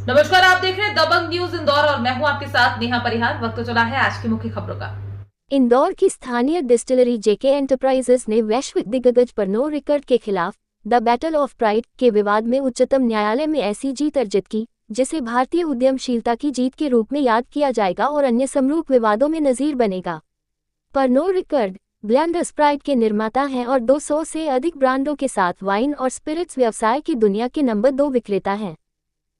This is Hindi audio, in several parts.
नमस्कार, आप देख रहे हैं दबंग न्यूज इंदौर और मैं हूं आपके साथ नेहा परिहार। वक्त तो चला है आज की मुख्य खबरों का। इंदौर की स्थानीय डिस्टिलरी जेके एंटरप्राइजेस ने वैश्विक दिग्गज परनोर रिकर्ड के खिलाफ द बैटल ऑफ प्राइड के विवाद में उच्चतम न्यायालय में ऐसी जीत अर्जित की जिसे भारतीय उद्यमशीलता की जीत के रूप में याद किया जाएगा और अन्य समरूप विवादों में नजीर बनेगा। परनोर रिकर्ड ब्लेंडर्स प्राइड के निर्माता हैं और 200 से अधिक ब्रांडों के साथ वाइन और स्पिरिट्स व्यवसाय की दुनिया के नंबर 2 विक्रेता हैं।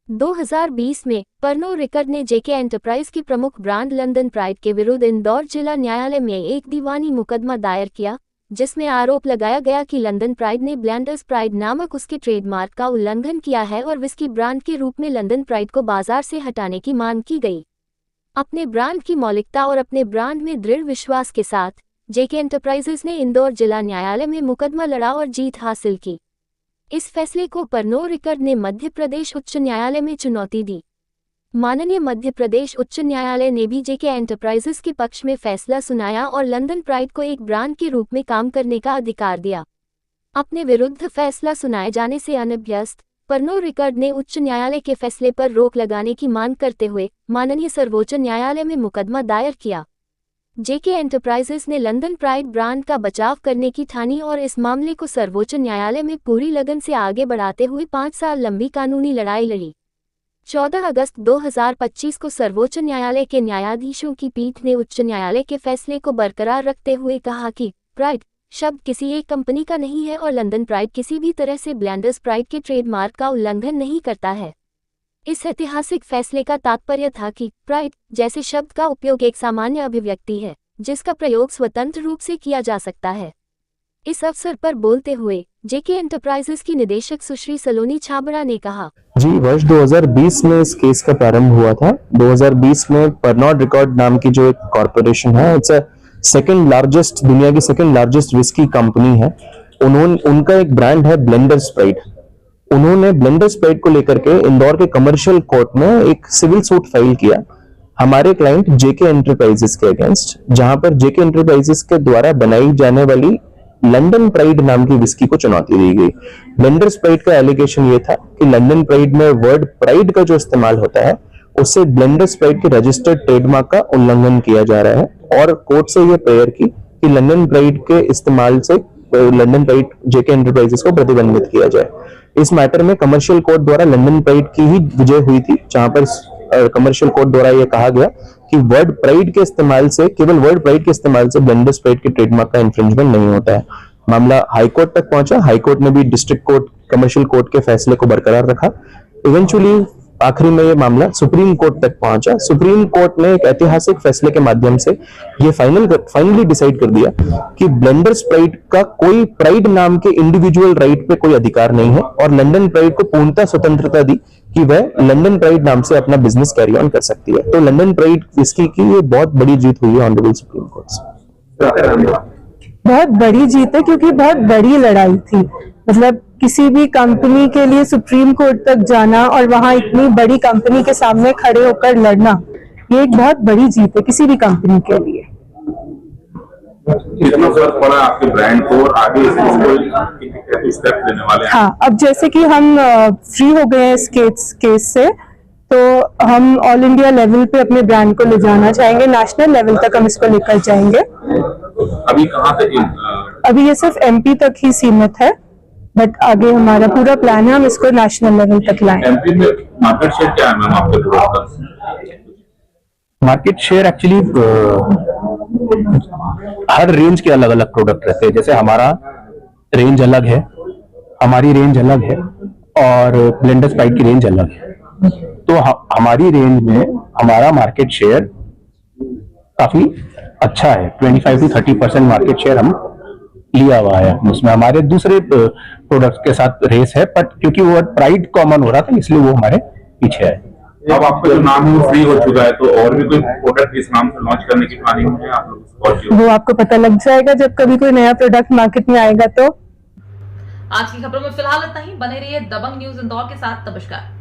2020 में परनोर रिकर्ड ने जेके एंटरप्राइज की प्रमुख ब्रांड लंदन प्राइड के विरुद्ध इंदौर जिला न्यायालय में एक दीवानी मुकदमा दायर किया, जिसमें आरोप लगाया गया कि लंदन प्राइड ने ब्लेंडर्स प्राइड नामक उसके ट्रेडमार्क का उल्लंघन किया है और विस्की ब्रांड के रूप में लंदन प्राइड को बाजार से हटाने की मांग की गई। अपने ब्रांड की मौलिकता और अपने ब्रांड में दृढ़ विश्वास के साथ जेके एंटरप्राइजेस ने इंदौर जिला न्यायालय में मुकदमा लड़ा और जीत हासिल की। इस फैसले को परनोर रिकर्ड ने मध्य प्रदेश उच्च न्यायालय में चुनौती दी। माननीय मध्य प्रदेश उच्च न्यायालय ने भी जेके एंटरप्राइजेस के पक्ष में फैसला सुनाया और लंदन प्राइड को एक ब्रांड के रूप में काम करने का अधिकार दिया। अपने विरुद्ध फैसला सुनाए जाने से अनभ्यस्त परनोर रिकर्ड ने उच्च न्यायालय के फैसले पर रोक लगाने की मांग करते हुए माननीय सर्वोच्च न्यायालय में मुकदमा दायर किया। जेके एंटरप्राइजेस ने लंदन प्राइड ब्रांड का बचाव करने की ठानी और इस मामले को सर्वोच्च न्यायालय में पूरी लगन से आगे बढ़ाते हुए 5 साल लंबी कानूनी लड़ाई लड़ी। 14 अगस्त 2025 को सर्वोच्च न्यायालय के न्यायाधीशों की पीठ ने उच्च न्यायालय के फैसले को बरकरार रखते हुए कहा कि प्राइड शब्द किसी एक कंपनी का नहीं है और लंदन प्राइड किसी भी तरह से ब्लेंडर्स प्राइड के ट्रेडमार्क का उल्लंघन नहीं करता है। इस ऐतिहासिक फैसले का तात्पर्य था कि प्राइड जैसे शब्द का उपयोग एक सामान्य अभिव्यक्ति है जिसका प्रयोग स्वतंत्र रूप से किया जा सकता है। इस अवसर पर बोलते हुए जेके एंटरप्राइजेस की निदेशक सुश्री सलोनी छाबड़ा ने कहा, जी वर्ष 2020 में इस केस का प्रारंभ हुआ था। 2020 में परनोर रिकॉर्ड नाम की जो एक कॉर्पोरेशन है, इट्स सेकंड लार्जेस्ट, दुनिया की सेकंड लार्जेस्ट विस्की कंपनी है। उनका एक ब्रांड है ब्लेंडर्स प्राइड। उन्होंने ब्लेंडर्स प्राइड को लेकर के इंदौर के कमर्शियल कोर्ट में एक सिविल सूट फाइल किया हमारे क्लाइंट जेके एंटरप्राइजेस के अगेंस्ट, जहां पर जेके एंटरप्राइजेस के द्वारा बनाई जाने वाली लंदन प्राइड नाम की विस्की को चुनौती दी गई। ब्लेंडर्स प्राइड का एलिगेशन ये था कि लंदन प्राइड में वर्ड प्राइड का जो इस्तेमाल होता है उससे ब्लेंडर्स प्राइड के रजिस्टर्ड ट्रेडमार्क का उल्लंघन किया जा रहा है और कोर्ट से ये प्रेयर की कि लंदन प्राइड के इस्तेमाल से लंदन प्राइड जेके एंटरप्राइजेस को प्रतिबंधित किया जाए। इस मैटर में कमर्शियल कोर्ट द्वारा लंदन प्राइड की ही विजय हुई थी, जहां पर कमर्शियल कोर्ट द्वारा यह कहा गया कि वर्ड प्राइड के इस्तेमाल से, केवल वर्ड प्राइड के इस्तेमाल से ब्लेंडर्स प्राइड के ट्रेडमार्क का इंफ्रिंजमेंट नहीं होता है। मामला हाईकोर्ट तक पहुंचा। हाईकोर्ट ने भी डिस्ट्रिक्ट कोर्ट, कमर्शियल कोर्ट के फैसले को बरकरार रखा। इवेंचुअली आखिरी में ये मामला सुप्रीम कोर्ट तक पहुंचा। सुप्रीम कोर्ट ने एक ऐतिहासिक फैसले के माध्यम से ये फाइनली डिसाइड कर दिया कि ब्लेंडर्स प्राइड का कोई प्राइड नाम के इंडिविजुअल राइट पे कोई अधिकार नहीं है और लंदन प्राइड को पूर्णतः स्वतंत्रता दी कि वह लंदन प्राइड नाम से अपना बिजनेस कैरी ऑन कर सकती है। तो लंदन प्राइड विस्की की ये बहुत बड़ी जीत हुई है ऑनरेबल सुप्रीम कोर्ट से। बहुत बड़ी जीत है क्योंकि बहुत बड़ी लड़ाई थी। मतलब किसी भी कंपनी के लिए सुप्रीम कोर्ट तक जाना और वहां इतनी बड़ी कंपनी के सामने खड़े होकर लड़ना, ये एक बहुत बड़ी जीत है किसी भी कंपनी के लिए। कितना फर्क पड़ा आपके ब्रांड को और आगे इसको स्टेप लेने वाले हैं? हाँ, अब जैसे कि हम फ्री हो गए हैं इस केस से, तो हम ऑल इंडिया लेवल पे अपने ब्रांड को ले जाना चाहेंगे, नेशनल लेवल तक हम इसको लेकर जाएंगे। अभी कहाँ तक? अभी ये सिर्फ एमपी तक ही सीमित है, बट आगे हमारा पूरा प्लान है हम इसको नेशनल लेवल तक लाएं। एमपी में मार्केट शेयर क्या है मैम आपके प्रोडक्ट का? मार्केट शेयर एक्चुअली हर रेंज के अलग अलग प्रोडक्ट रहते हैं। जैसे हमारा रेंज अलग है, हमारी रेंज अलग है और ब्लेंडर्स प्राइड की रेंज अलग है। तो हमारी रेंज में हमारा मार्केट शेयर काफी अच्छा है, 25 to 30% मार्केट शेयर हम लिया हुआ है। उसमें हमारे दूसरे प्रोडक्ट्स के साथ रेस है, बट क्योंकि वो प्राइड कॉमन हो रहा था इसलिए वो हमारे पीछे है। अब आपका जो नाम है वो फ्री हो चुका है, तो और भी कोई प्रोडक्ट इस नाम से लॉन्च करने की प्लानिंग है आप लोग? वो आपको पता लग जाएगा जब कभी कोई नया प्रोडक्ट मार्केट में आएगा। तो आज की खबरों में फिलहाल इतना ही। बने रहिए दबंग न्यूज इंदौर के साथ। नमस्कार।